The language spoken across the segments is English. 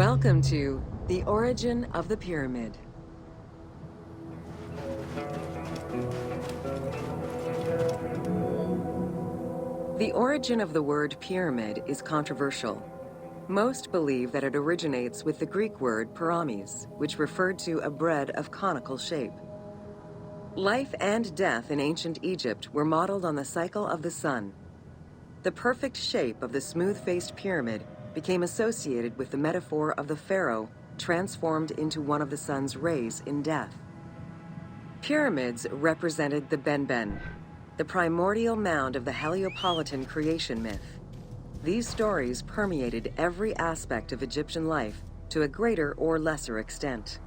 Welcome to The Origin of the Pyramid. The origin of the word pyramid is controversial. Most believe that it originates with the Greek word pyramis, which referred to a bread of conical shape. Life and death in ancient Egypt were modeled on the cycle of the sun. The perfect shape of the smooth-faced pyramid became associated with the metaphor of the pharaoh transformed into one of the sun's rays in death. Pyramids represented the Benben, the primordial mound of the Heliopolitan creation myth. These stories permeated every aspect of Egyptian life to a greater or lesser extent.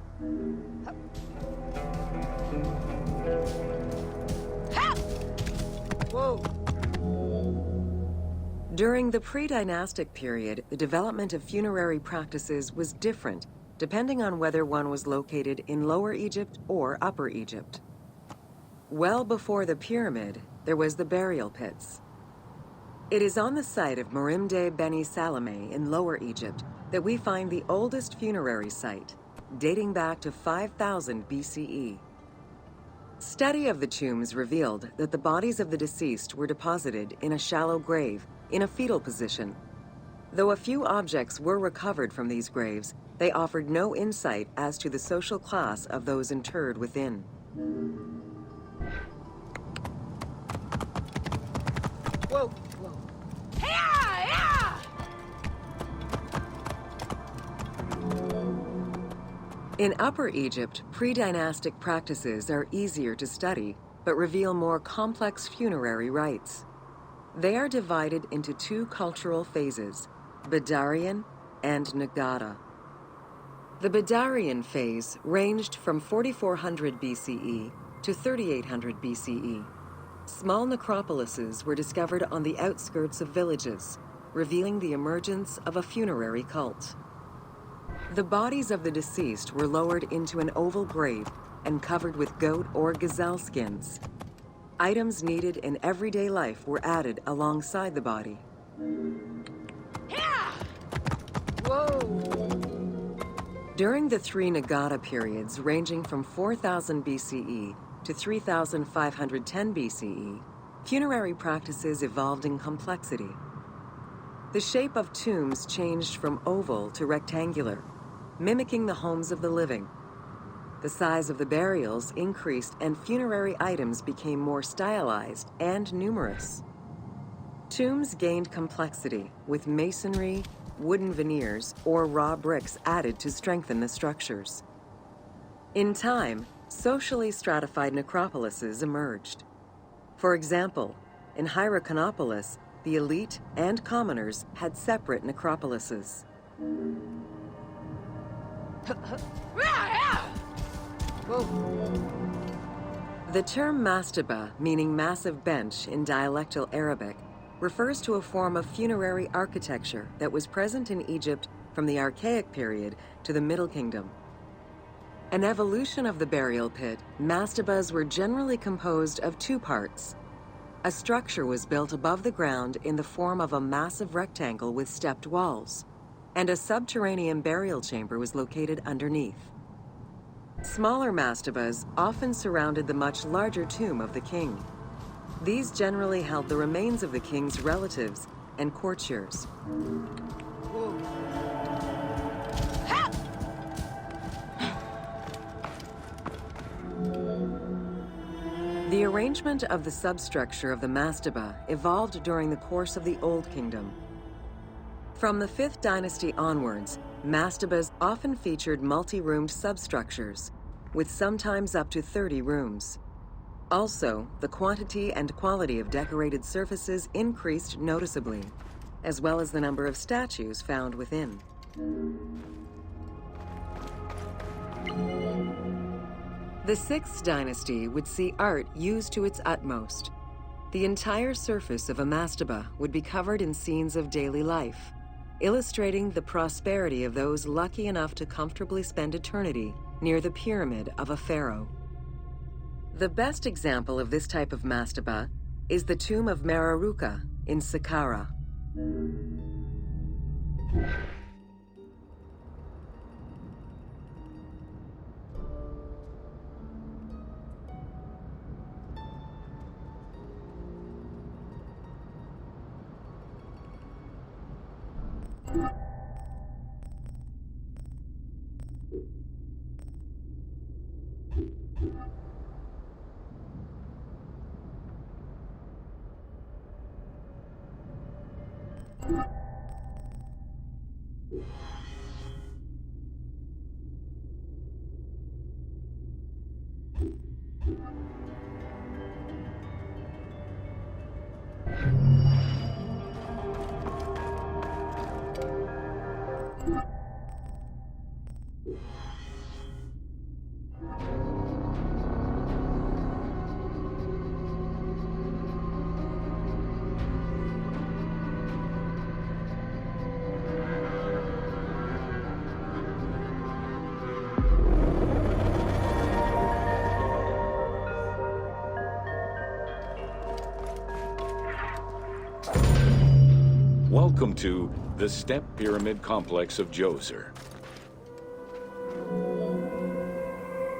Whoa! During the pre-dynastic period, the development of funerary practices was different, depending on whether one was located in Lower Egypt or Upper Egypt. Well before the pyramid, there was the burial pits. It is on the site of Merimde Beni Salame in Lower Egypt that we find the oldest funerary site, dating back to 5000 BCE. Study of the tombs revealed that the bodies of the deceased were deposited in a shallow grave in a fetal position. Though a few objects were recovered from these graves, they offered no insight as to the social class of those interred within. Whoa! Whoa! Yeah! In Upper Egypt, pre-dynastic practices are easier to study, but reveal more complex funerary rites. They are divided into two cultural phases, Badarian and Nagada. The Badarian phase ranged from 4400 BCE to 3800 BCE. Small necropolises were discovered on the outskirts of villages, revealing the emergence of a funerary cult. The bodies of the deceased were lowered into an oval grave and covered with goat or gazelle skins. Items needed in everyday life were added alongside the body. Yeah! Whoa! During the three Nagada periods ranging from 4000 BCE to 3510 BCE, funerary practices evolved in complexity. The shape of tombs changed from oval to rectangular, mimicking the homes of the living. The size of the burials increased and funerary items became more stylized and numerous. Tombs gained complexity with masonry, wooden veneers, or raw bricks added to strengthen the structures. In time, socially stratified necropolises emerged. For example, in Hierakonpolis, the elite and commoners had separate necropolises. Whoa! The term mastaba, meaning massive bench in dialectal Arabic, refers to a form of funerary architecture that was present in Egypt from the Archaic period to the Middle Kingdom. An evolution of the burial pit, mastabas were generally composed of two parts. A structure was built above the ground in the form of a massive rectangle with stepped walls, and a subterranean burial chamber was located underneath. Smaller mastabas often surrounded the much larger tomb of the king. These generally held the remains of the king's relatives and courtiers. The arrangement of the substructure of the mastaba evolved during the course of the Old Kingdom. From the 5th dynasty onwards, mastabas often featured multi-roomed substructures, with sometimes up to 30 rooms. Also, the quantity and quality of decorated surfaces increased noticeably, as well as the number of statues found within. The 6th dynasty would see art used to its utmost. The entire surface of a mastaba would be covered in scenes of daily life, illustrating the prosperity of those lucky enough to comfortably spend eternity near the pyramid of a pharaoh. The best example of this type of mastaba is the tomb of Mereruka in Saqqara. Welcome to the Step Pyramid Complex of Djoser.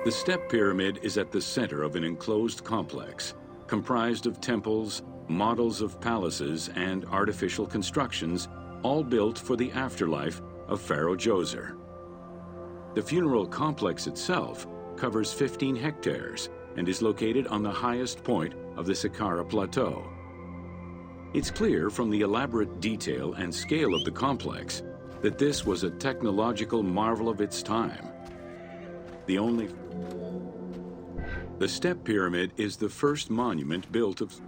The Step Pyramid is at the center of an enclosed complex, comprised of temples, models of palaces, and artificial constructions, all built for the afterlife of Pharaoh Djoser. The funeral complex itself covers 15 hectares and is located on the highest point of the Giza Plateau. It's clear from the elaborate detail and scale of the complex that this was a technological marvel of its time. The Step Pyramid is the first monument built of...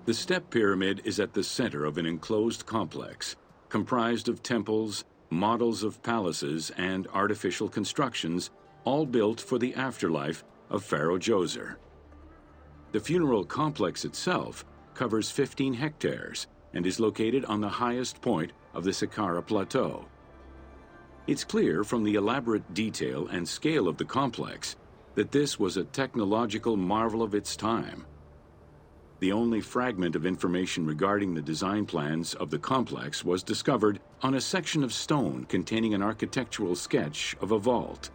The Step Pyramid is at the center of an enclosed complex, comprised of temples, models of palaces, and artificial constructions, all built for the afterlife of Pharaoh Djoser. The funeral complex itself covers 15 hectares and is located on the highest point of the Giza Plateau. It's clear from the elaborate detail and scale of the complex that this was a technological marvel of its time. The only fragment of information regarding the design plans of the complex was discovered on a section of stone containing an architectural sketch of a vault.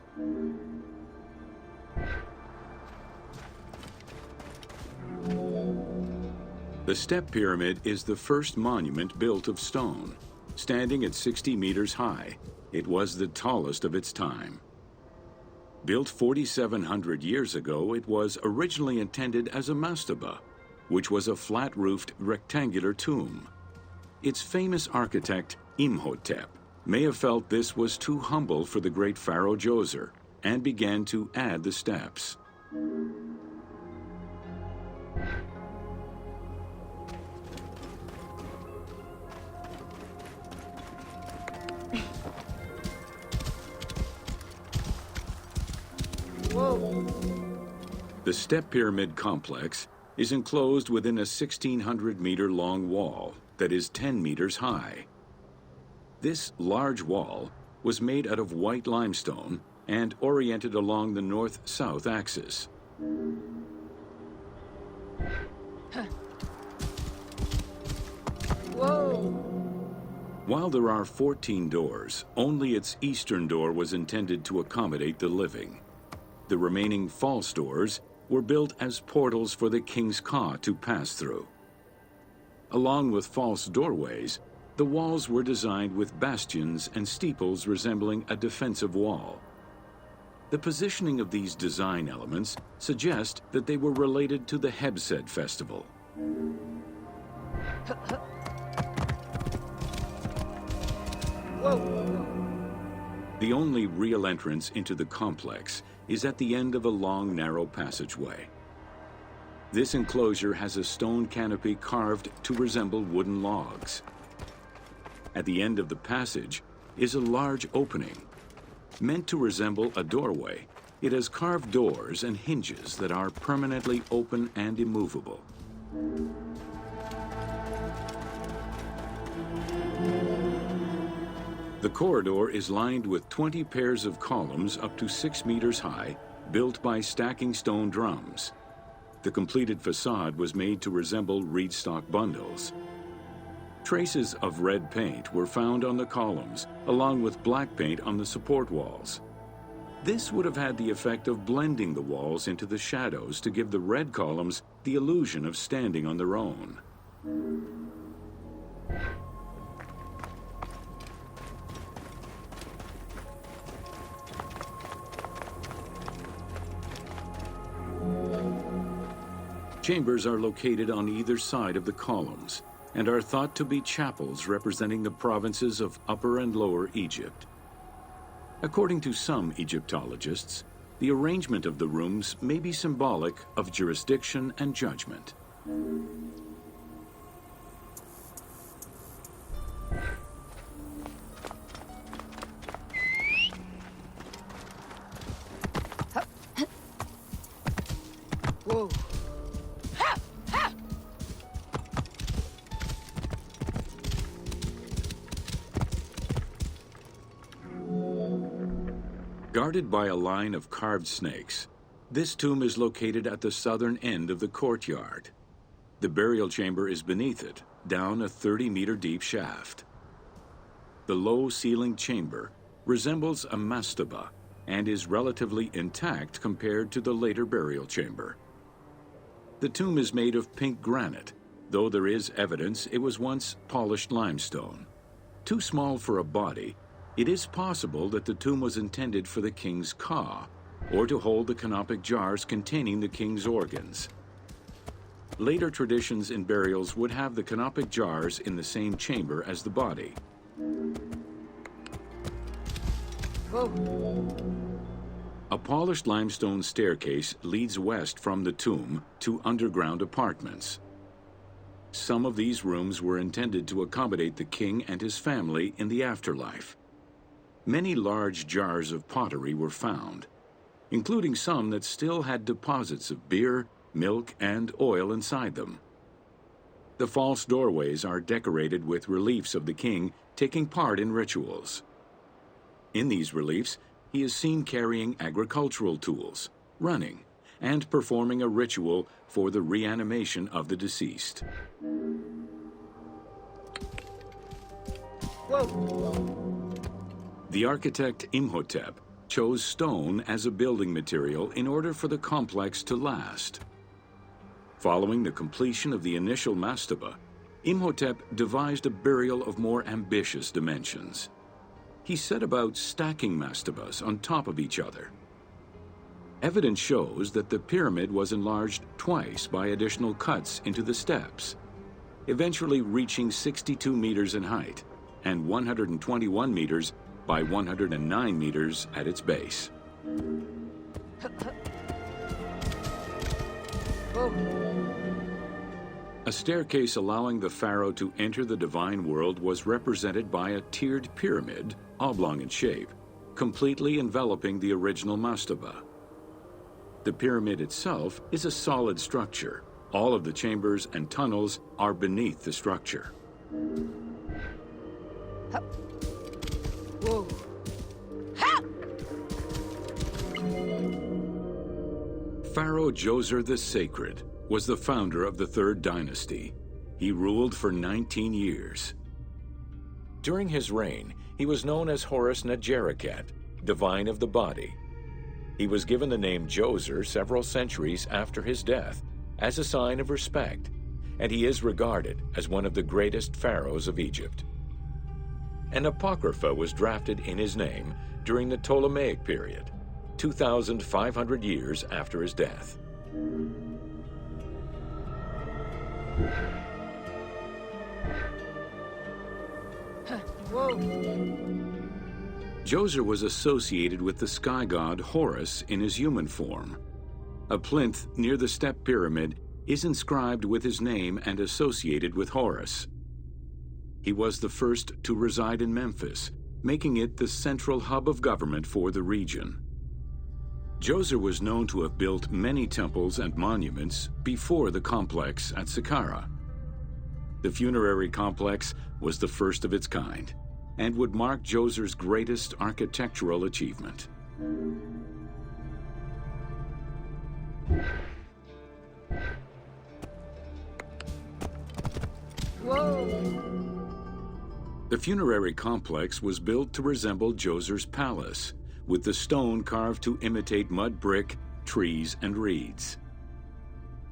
The Step Pyramid is the first monument built of stone. Standing at 60 meters high, it was the tallest of its time. Built 4,700 years ago, it was originally intended as a mastaba, which was a flat-roofed rectangular tomb. Its famous architect, Imhotep, may have felt this was too humble for the great Pharaoh Djoser and began to add the steps. Whoa! The Step Pyramid complex is enclosed within a 1,600-meter-long wall that is 10 meters high. This large wall was made out of white limestone and oriented along the north-south axis. Whoa! While there are 14 doors, only its eastern door was intended to accommodate the living. The remaining false doors were built as portals for the king's ka to pass through. Along with false doorways, the walls were designed with bastions and steeples resembling a defensive wall. The positioning of these design elements suggest that they were related to the Hebsed festival. Whoa! The only real entrance into the complex is at the end of a long, narrow passageway. This enclosure has a stone canopy carved to resemble wooden logs. At the end of the passage is a large opening. Meant to resemble a doorway, it has carved doors and hinges that are permanently open and immovable. The corridor is lined with 20 pairs of columns up to 6 meters high, built by stacking stone drums. The completed facade was made to resemble reed stock bundles. Traces of red paint were found on the columns, along with black paint on the support walls. This would have had the effect of blending the walls into the shadows to give the red columns the illusion of standing on their own. Chambers are located on either side of the columns and are thought to be chapels representing the provinces of Upper and Lower Egypt. According to some Egyptologists, the arrangement of the rooms may be symbolic of jurisdiction and judgment. Whoa. Guarded by a line of carved snakes, this tomb is located at the southern end of the courtyard. The burial chamber is beneath it, down a 30-meter deep shaft. The low-ceilinged chamber resembles a mastaba and is relatively intact compared to the later burial chamber. The tomb is made of pink granite, though there is evidence it was once polished limestone. Too small for a body, it is possible that the tomb was intended for the king's ka, or to hold the canopic jars containing the king's organs. Later traditions in burials would have the canopic jars in the same chamber as the body. Whoa. A polished limestone staircase leads west from the tomb to underground apartments. Some of these rooms were intended to accommodate the king and his family in the afterlife. Many large jars of pottery were found, including some that still had deposits of beer, milk, and oil inside them. The false doorways are decorated with reliefs of the king taking part in rituals. In these reliefs, he is seen carrying agricultural tools, running, and performing a ritual for the reanimation of the deceased. Whoa. The architect Imhotep chose stone as a building material in order for the complex to last. Following the completion of the initial mastaba, Imhotep devised a burial of more ambitious dimensions. He set about stacking mastabas on top of each other. Evidence shows that the pyramid was enlarged twice by additional cuts into the steps, eventually reaching 62 meters in height and 121 meters by 109 meters at its base. A staircase allowing the pharaoh to enter the divine world was represented by a tiered pyramid, oblong in shape, completely enveloping the original mastaba. The pyramid itself is a solid structure. All of the chambers and tunnels are beneath the structure. Whoa. Pharaoh Djoser the Sacred was the founder of the Third Dynasty. He ruled for 19 years. During his reign, he was known as Horus Negereket, divine of the body. He was given the name Djoser several centuries after his death as a sign of respect, and he is regarded as one of the greatest pharaohs of Egypt. An apocrypha was drafted in his name during the Ptolemaic period, 2,500 years after his death. Whoa. Djoser was associated with the sky god Horus in his human form. A plinth near the step pyramid is inscribed with his name and associated with Horus. He was the first to reside in Memphis, making it the central hub of government for the region. Djoser was known to have built many temples and monuments before the complex at Saqqara. The Funerary Complex was the first of its kind, and would mark Djoser's greatest architectural achievement. Whoa! The Funerary Complex was built to resemble Djoser's palace, with the stone carved to imitate mud brick, trees, and reeds.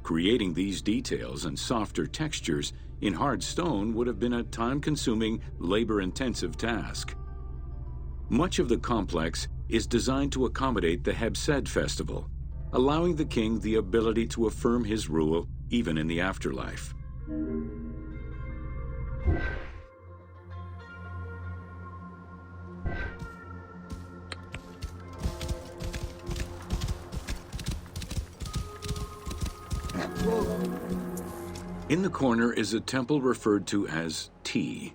Creating these details and softer textures in hard stone would have been a time-consuming, labor-intensive task. Much of the complex is designed to accommodate the Hebsed festival, allowing the king the ability to affirm his rule even in the afterlife. In the corner is a temple referred to as T.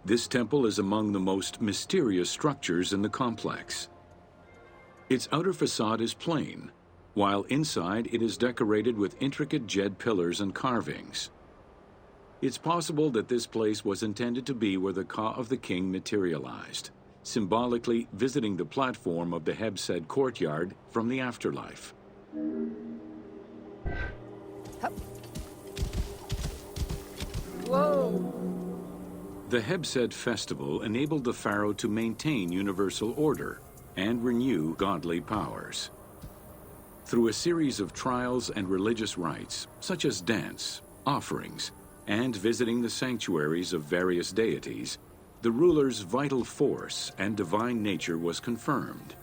This temple is among the most mysterious structures in the complex. Its outer facade is plain, while inside it is decorated with intricate jed pillars and carvings. It's possible that this place was intended to be where the Ka of the king materialized, symbolically visiting the platform of the Hebsed courtyard from the afterlife. Whoa! The Hebsed festival enabled the pharaoh to maintain universal order and renew godly powers. Through a series of trials and religious rites, such as dance, offerings, and visiting the sanctuaries of various deities, the ruler's vital force and divine nature was confirmed.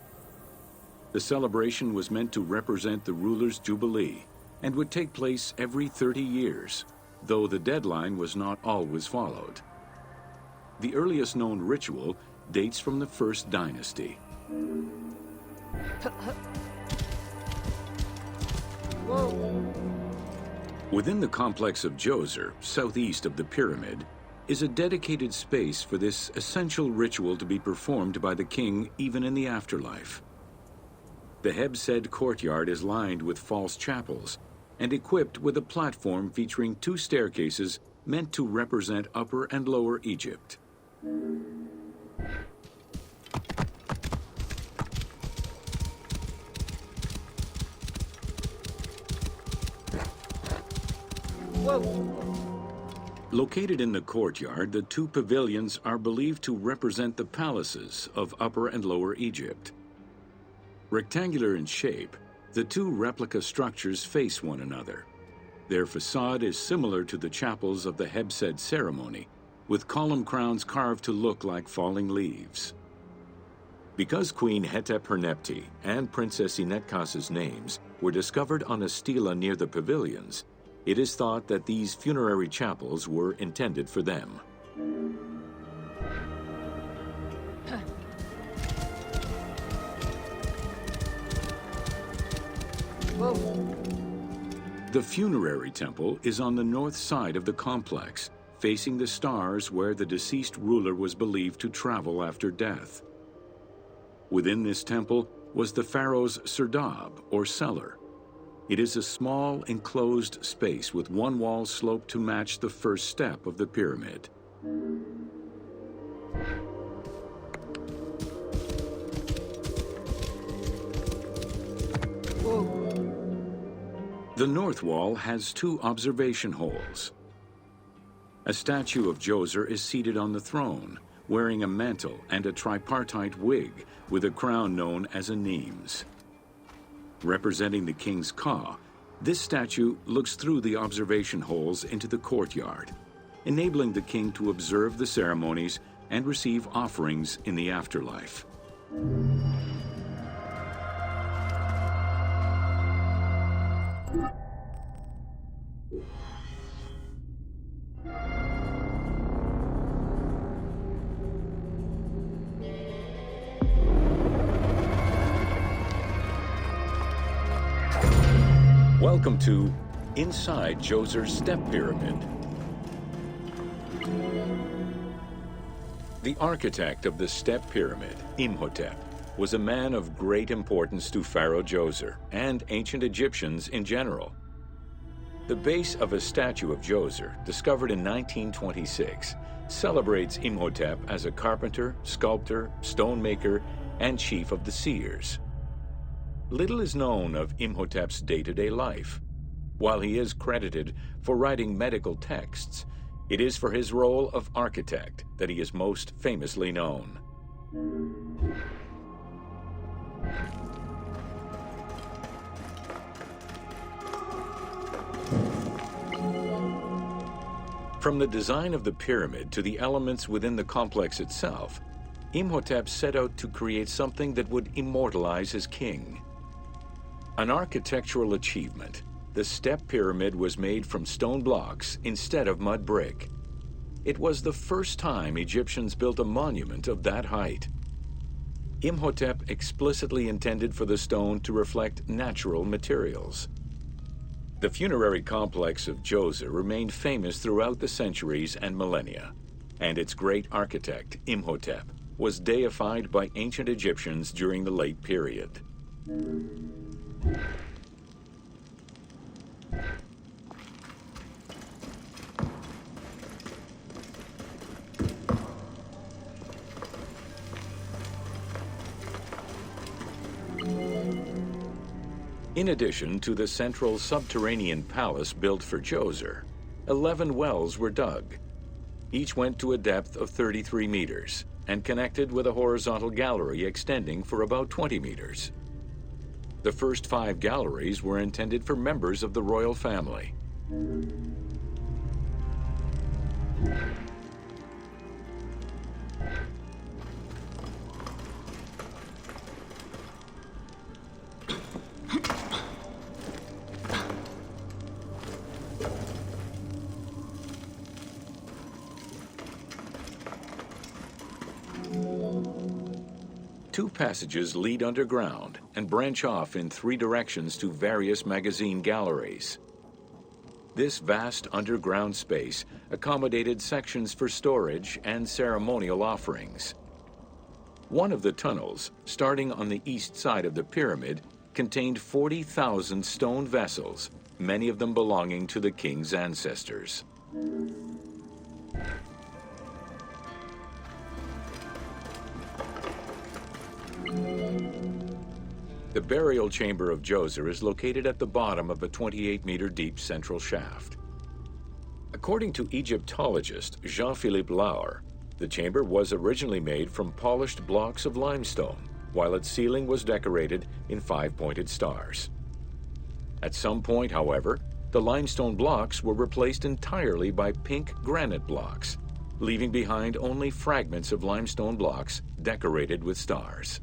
The celebration was meant to represent the ruler's jubilee and would take place every 30 years, though the deadline was not always followed. The earliest known ritual dates from the First Dynasty. Whoa! Within the complex of Djoser, southeast of the pyramid, is a dedicated space for this essential ritual to be performed by the king even in the afterlife. The Hebsed courtyard is lined with false chapels and equipped with a platform featuring two staircases meant to represent Upper and Lower Egypt. Whoa! Located in the courtyard, the two pavilions are believed to represent the palaces of Upper and Lower Egypt. Rectangular in shape, the two replica structures face one another. Their facade is similar to the chapels of the Hebsed ceremony, with column crowns carved to look like falling leaves. Because Queen Hetep-Hernepti and Princess Inetkas's names were discovered on a stela near the pavilions, it is thought that these funerary chapels were intended for them. Whoa! The funerary temple is on the north side of the complex, facing the stars where the deceased ruler was believed to travel after death. Within this temple was the pharaoh's serdab, or cellar. It is a small, enclosed space with one wall sloped to match the first step of the pyramid. Whoa! The north wall has two observation holes. A statue of Djoser is seated on the throne, wearing a mantle and a tripartite wig with a crown known as a Nemes. Representing the king's Ka, this statue looks through the observation holes into the courtyard, enabling the king to observe the ceremonies and receive offerings in the afterlife. Welcome to Inside Djoser's Step Pyramid. The architect of the Step Pyramid, Imhotep, was a man of great importance to Pharaoh Djoser and ancient Egyptians in general. The base of a statue of Djoser, discovered in 1926, celebrates Imhotep as a carpenter, sculptor, stonemaker, and chief of the seers. Little is known of Imhotep's day-to-day life. While he is credited for writing medical texts, it is for his role of architect that he is most famously known. From the design of the pyramid to the elements within the complex itself, Imhotep set out to create something that would immortalize his king. An architectural achievement, the Step Pyramid was made from stone blocks instead of mud brick. It was the first time Egyptians built a monument of that height. Imhotep explicitly intended for the stone to reflect natural materials. The funerary complex of Djoser remained famous throughout the centuries and millennia, and its great architect, Imhotep, was deified by ancient Egyptians during the late period. In addition to the central subterranean palace built for Djoser, 11 wells were dug. Each went to a depth of 33 meters and connected with a horizontal gallery extending for about 20 meters. The first 5 galleries were intended for members of the royal family. Two passages lead underground and branch off in 3 directions to various magazine galleries. This vast underground space accommodated sections for storage and ceremonial offerings. One of the tunnels, starting on the east side of the pyramid, contained 40,000 stone vessels, many of them belonging to the king's ancestors. The burial chamber of Djoser is located at the bottom of a 28-meter deep central shaft. According to Egyptologist Jean-Philippe Lauer, the chamber was originally made from polished blocks of limestone, while its ceiling was decorated in 5-pointed stars. At some point, however, the limestone blocks were replaced entirely by pink granite blocks, leaving behind only fragments of limestone blocks decorated with stars.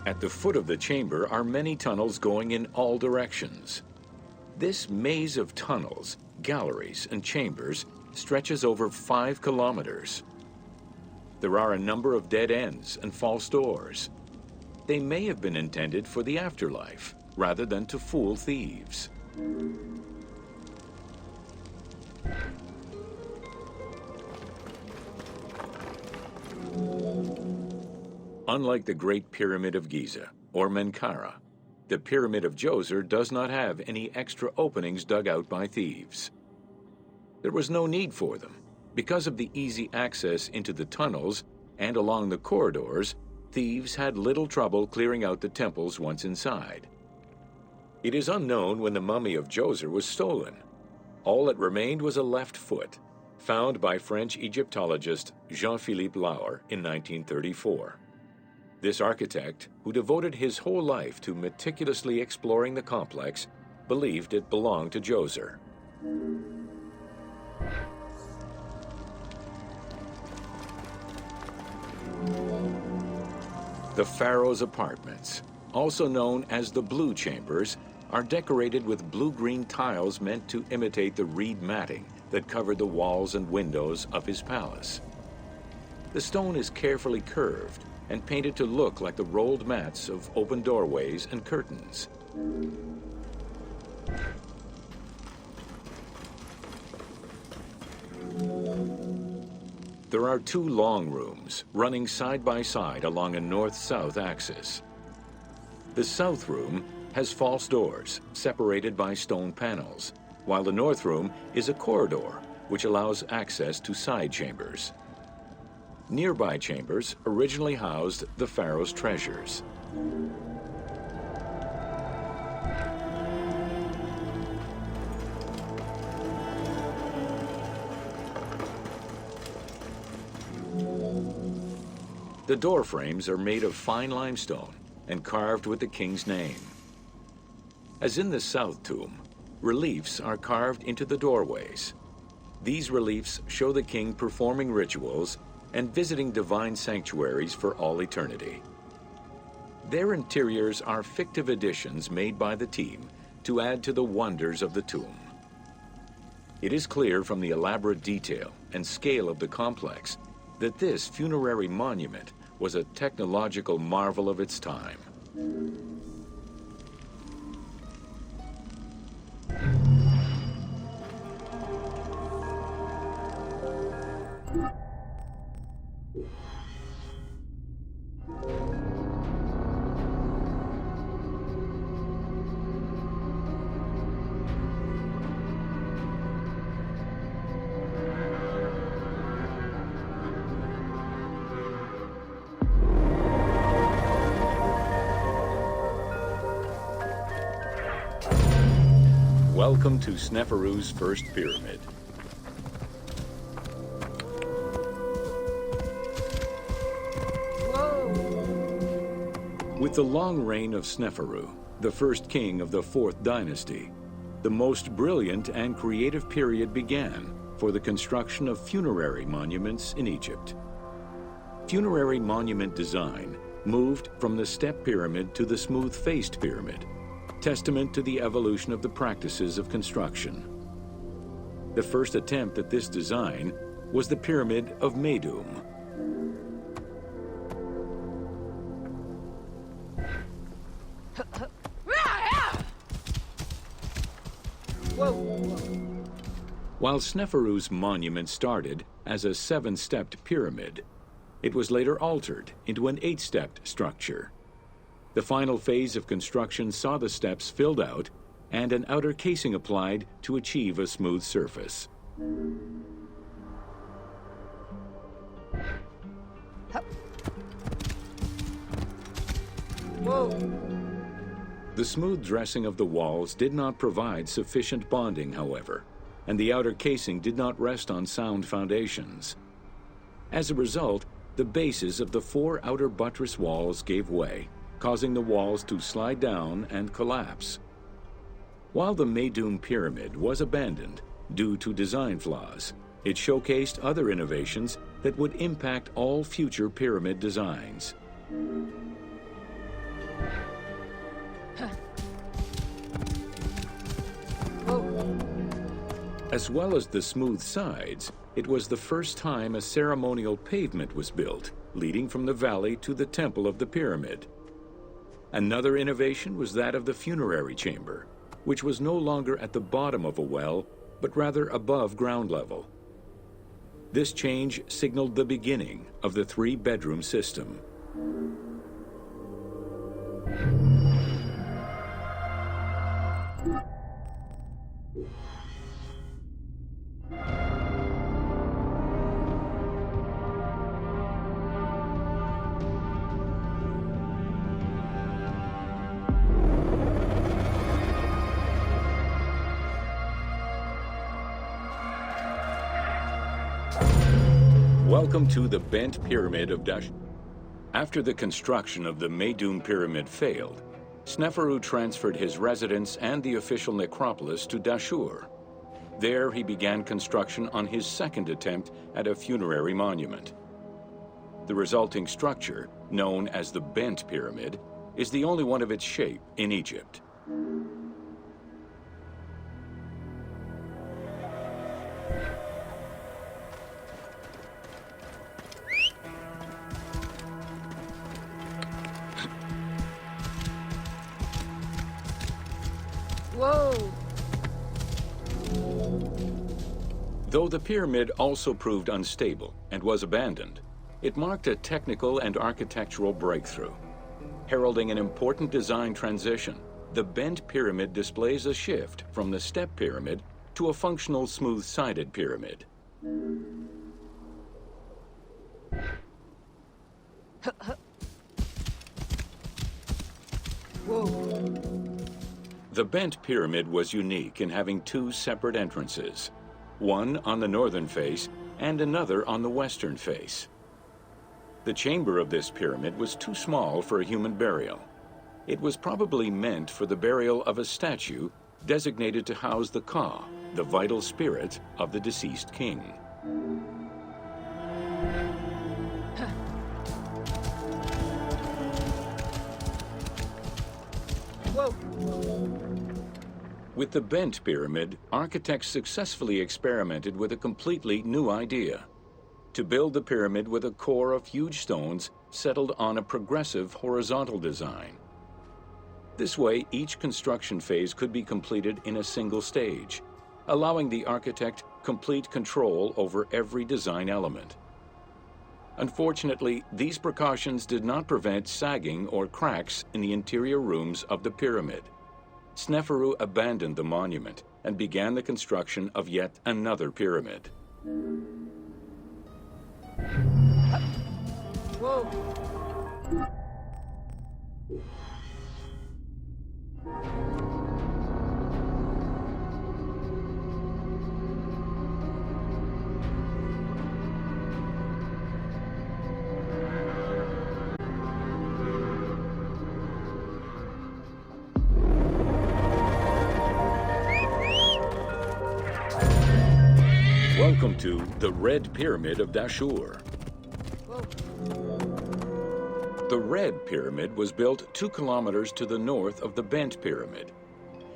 At the foot of the chamber are many tunnels going in all directions. This maze of tunnels, galleries, and chambers stretches over 5 kilometers. There are a number of dead ends and false doors. They may have been intended for the afterlife, rather than to fool thieves. Unlike the Great Pyramid of Giza, or Menkaure, the Pyramid of Djoser does not have any extra openings dug out by thieves. There was no need for them. Because of the easy access into the tunnels and along the corridors, thieves had little trouble clearing out the temples once inside. It is unknown when the mummy of Djoser was stolen. All that remained was a left foot, found by French Egyptologist Jean-Philippe Lauer in 1934. This architect, who devoted his whole life to meticulously exploring the complex, believed it belonged to Djoser. The pharaoh's apartments, also known as the blue chambers, are decorated with blue-green tiles meant to imitate the reed matting that covered the walls and windows of his palace. The stone is carefully curved and painted to look like the rolled mats of open doorways and curtains. There are two long rooms running side by side along a north-south axis. The south room has false doors separated by stone panels, while the north room is a corridor which allows access to side chambers. Nearby chambers originally housed the pharaoh's treasures. The door frames are made of fine limestone and carved with the king's name. As in the south tomb, reliefs are carved into the doorways. These reliefs show the king performing rituals and visiting divine sanctuaries for all eternity. Their interiors are fictive additions made by the team to add to the wonders of the tomb. It is clear from the elaborate detail and scale of the complex that this funerary monument was a technological marvel of its time. Welcome to Sneferu's first pyramid. Whoa! With the long reign of Sneferu, the first king of the 4th dynasty, the most brilliant and creative period began for the construction of funerary monuments in Egypt. Funerary monument design moved from the step pyramid to the smooth-faced pyramid, testament to the evolution of the practices of construction. The first attempt at this design was the Pyramid of Meidum. Whoa! While Sneferu's monument started as a 7-stepped pyramid, it was later altered into an 8-stepped structure. The final phase of construction saw the steps filled out and an outer casing applied to achieve a smooth surface. Whoa! The smooth dressing of the walls did not provide sufficient bonding, however, and the outer casing did not rest on sound foundations. As a result, the bases of the 4 outer buttress walls gave way, causing the walls to slide down and collapse. While the Meidum Pyramid was abandoned due to design flaws, it showcased other innovations that would impact all future pyramid designs. Whoa! As well as the smooth sides, it was the first time a ceremonial pavement was built, leading from the valley to the temple of the pyramid. Another innovation was that of the funerary chamber, which was no longer at the bottom of a well, but rather above ground level. This change signaled the beginning of the 3-bedroom system. Welcome to the Bent Pyramid of Dashur. After the construction of the Meidum Pyramid failed, Sneferu transferred his residence and the official necropolis to Dashur. There he began construction on his second attempt at a funerary monument. The resulting structure, known as the Bent Pyramid, is the only one of its shape in Egypt. Whoa! Though the pyramid also proved unstable and was abandoned, it marked a technical and architectural breakthrough. Heralding an important design transition, the bent pyramid displays a shift from the step pyramid to a functional smooth-sided pyramid. Whoa. The bent pyramid was unique in having two separate entrances, one on the northern face and another on the western face. The chamber of this pyramid was too small for a human burial. It was probably meant for the burial of a statue designated to house the Ka, the vital spirit of the deceased king. Whoa. With the bent pyramid, architects successfully experimented with a completely new idea: to build the pyramid with a core of huge stones settled on a progressive horizontal design. This way, each construction phase could be completed in a single stage, allowing the architect complete control over every design element. Unfortunately, these precautions did not prevent sagging or cracks in the interior rooms of the pyramid. Sneferu abandoned the monument and began the construction of yet another pyramid. Whoa. Welcome to the Red Pyramid of Dashur. Whoa. The Red Pyramid was built 2 kilometers to the north of the Bent Pyramid.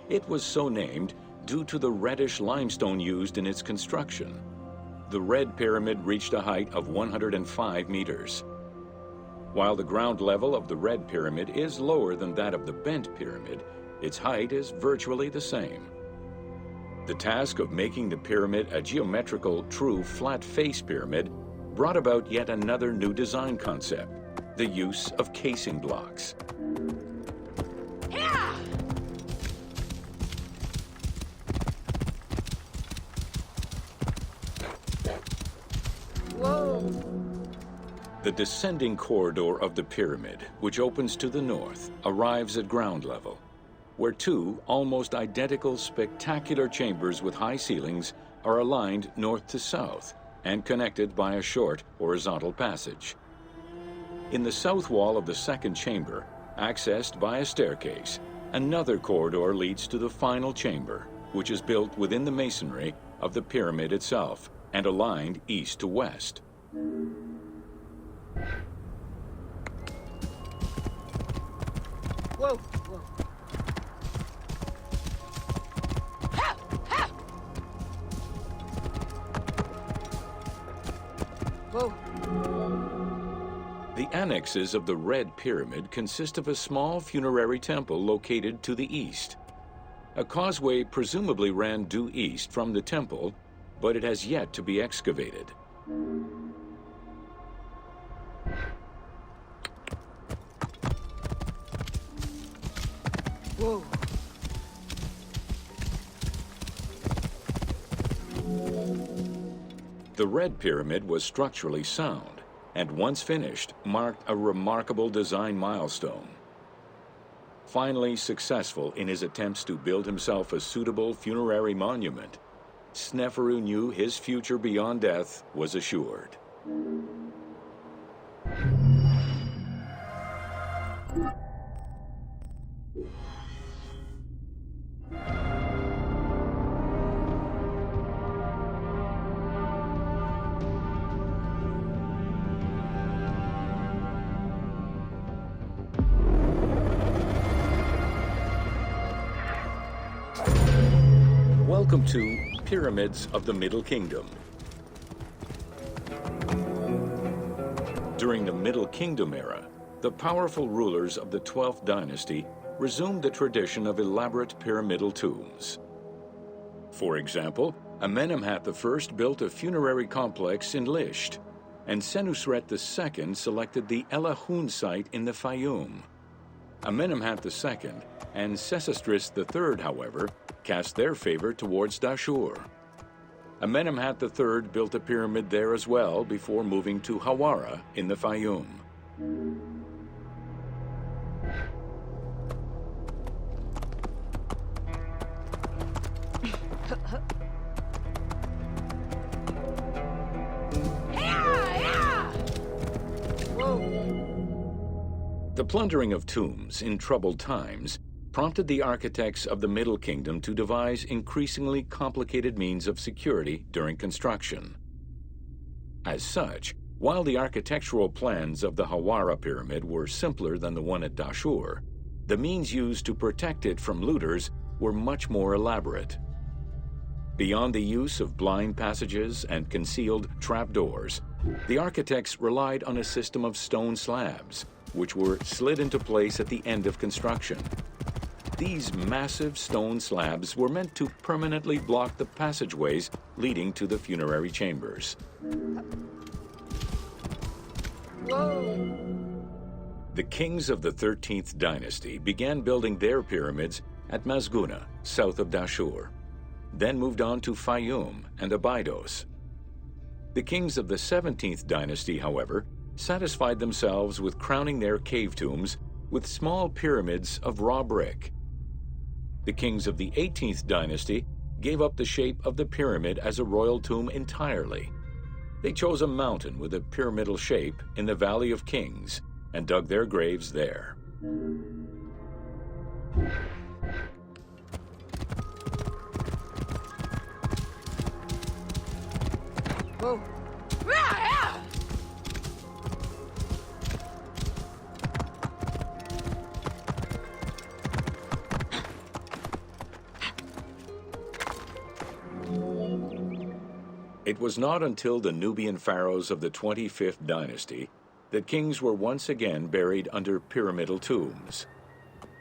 It was so named due to the reddish limestone used in its construction. The Red Pyramid reached a height of 105 meters. While the ground level of the Red Pyramid is lower than that of the Bent Pyramid, its height is virtually the same. The task of making the pyramid a geometrical, true flat-face pyramid brought about yet another new design concept: the use of casing blocks. Whoa. The descending corridor of the pyramid, which opens to the north, arrives at ground level, where 2 almost identical spectacular chambers with high ceilings are aligned north to south and connected by a short horizontal passage. In the south wall of the second chamber, accessed by a staircase, another corridor leads to the final chamber, which is built within the masonry of the pyramid itself and aligned east to west. Whoa. Whoa. Whoa. The annexes of the Red Pyramid consist of a small funerary temple located to the east. A causeway presumably ran due east from the temple, but it has yet to be excavated. Whoa. The Red Pyramid was structurally sound, and once finished, marked a remarkable design milestone. Finally successful in his attempts to build himself a suitable funerary monument, Sneferu knew his future beyond death was assured. Welcome to Pyramids of the Middle Kingdom. During the Middle Kingdom era, the powerful rulers of the 12th dynasty resumed the tradition of elaborate pyramidal tombs. For example, Amenemhat I built a funerary complex in Lisht, and Senusret II selected the Elahun site in the Fayum. Amenemhat II and Sesostris III, however, cast their favor towards Dashur. Amenemhat III built a pyramid there as well before moving to Hawara in the Fayum. The plundering of tombs in troubled times prompted the architects of the Middle Kingdom to devise increasingly complicated means of security during construction. As such, while the architectural plans of the Hawara pyramid were simpler than the one at Dashur, the means used to protect it from looters were much more elaborate. Beyond the use of blind passages and concealed trapdoors, the architects relied on a system of stone slabs, which were slid into place at the end of construction. These massive stone slabs were meant to permanently block the passageways leading to the funerary chambers. Whoa! The kings of the 13th dynasty began building their pyramids at Mazguna, south of Dashur, then moved on to Fayum and Abydos. The kings of the 17th dynasty, however, satisfied themselves with crowning their cave tombs with small pyramids of raw brick. The kings of the 18th dynasty gave up the shape of the pyramid as a royal tomb entirely. They chose a mountain with a pyramidal shape in the Valley of Kings and dug their graves there. Whoa! It was not until the Nubian pharaohs of the 25th dynasty that kings were once again buried under pyramidal tombs.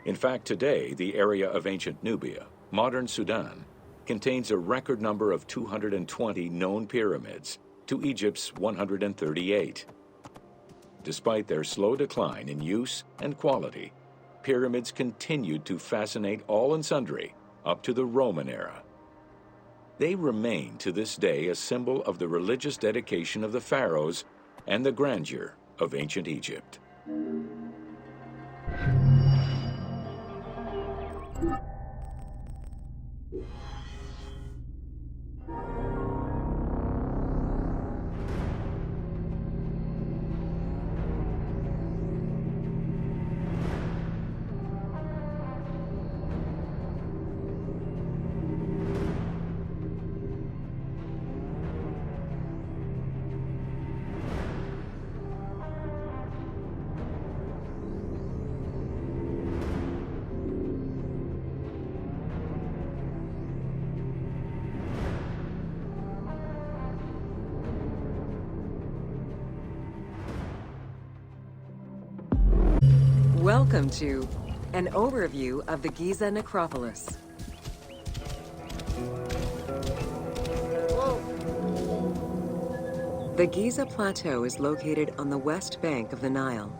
In fact, today, the area of ancient Nubia, modern Sudan, contains a record number of 220 known pyramids to Egypt's 138. Despite their slow decline in use and quality, pyramids continued to fascinate all and sundry up to the Roman era. They remain to this day a symbol of the religious dedication of the pharaohs and the grandeur of ancient Egypt. Welcome to an overview of the Giza necropolis. Whoa! The Giza Plateau is located on the west bank of the Nile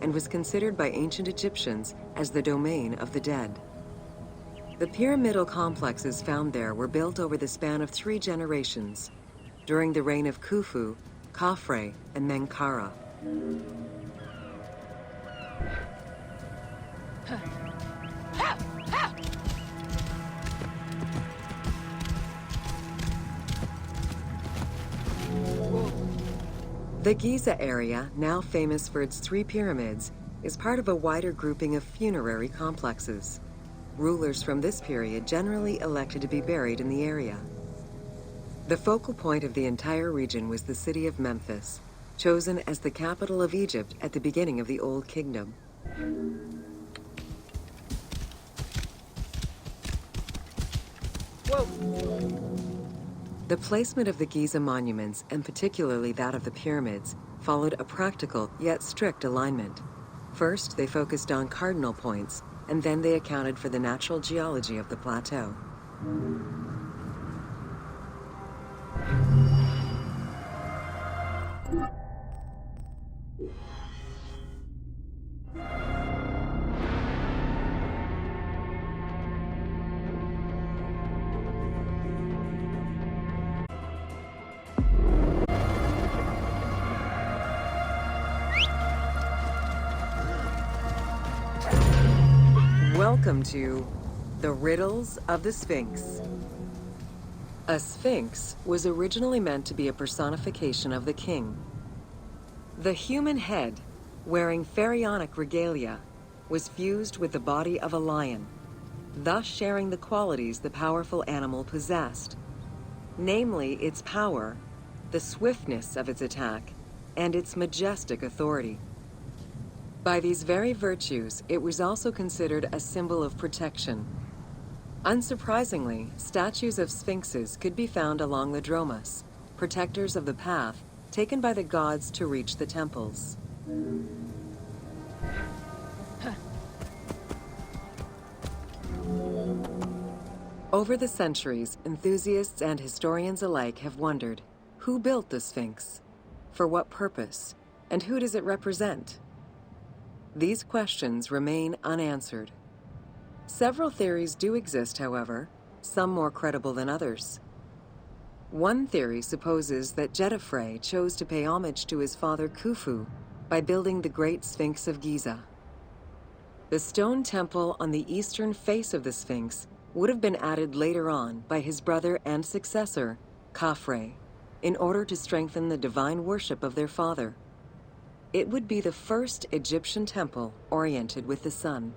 and was considered by ancient Egyptians as the domain of the dead. The pyramidal complexes found there were built over the span of 3 generations, during the reign of Khufu, Khafre, and Menkaure. The Giza area, now famous for its 3 pyramids, is part of a wider grouping of funerary complexes. Rulers from this period generally elected to be buried in the area. The focal point of the entire region was the city of Memphis, chosen as the capital of Egypt at the beginning of the Old Kingdom. Whoa! The placement of the Giza monuments, and particularly that of the pyramids, followed a practical yet strict alignment. First, they focused on cardinal points, and then they accounted for the natural geology of the plateau. Welcome to The Riddles of the Sphinx. A sphinx was originally meant to be a personification of the king. The human head, wearing pharaonic regalia, was fused with the body of a lion, thus sharing the qualities the powerful animal possessed, namely its power, the swiftness of its attack, and its majestic authority. By these very virtues, it was also considered a symbol of protection. Unsurprisingly, statues of sphinxes could be found along the dromas, protectors of the path taken by the gods to reach the temples. Over the centuries, enthusiasts and historians alike have wondered, who built the Sphinx? For what purpose? And who does it represent? These questions remain unanswered. Several theories do exist, however, some more credible than others. One theory supposes that Jedefre chose to pay homage to his father Khufu by building the Great Sphinx of Giza. The stone temple on the eastern face of the Sphinx would have been added later on by his brother and successor, Khafre, in order to strengthen the divine worship of their father. It would be the first Egyptian temple oriented with the sun.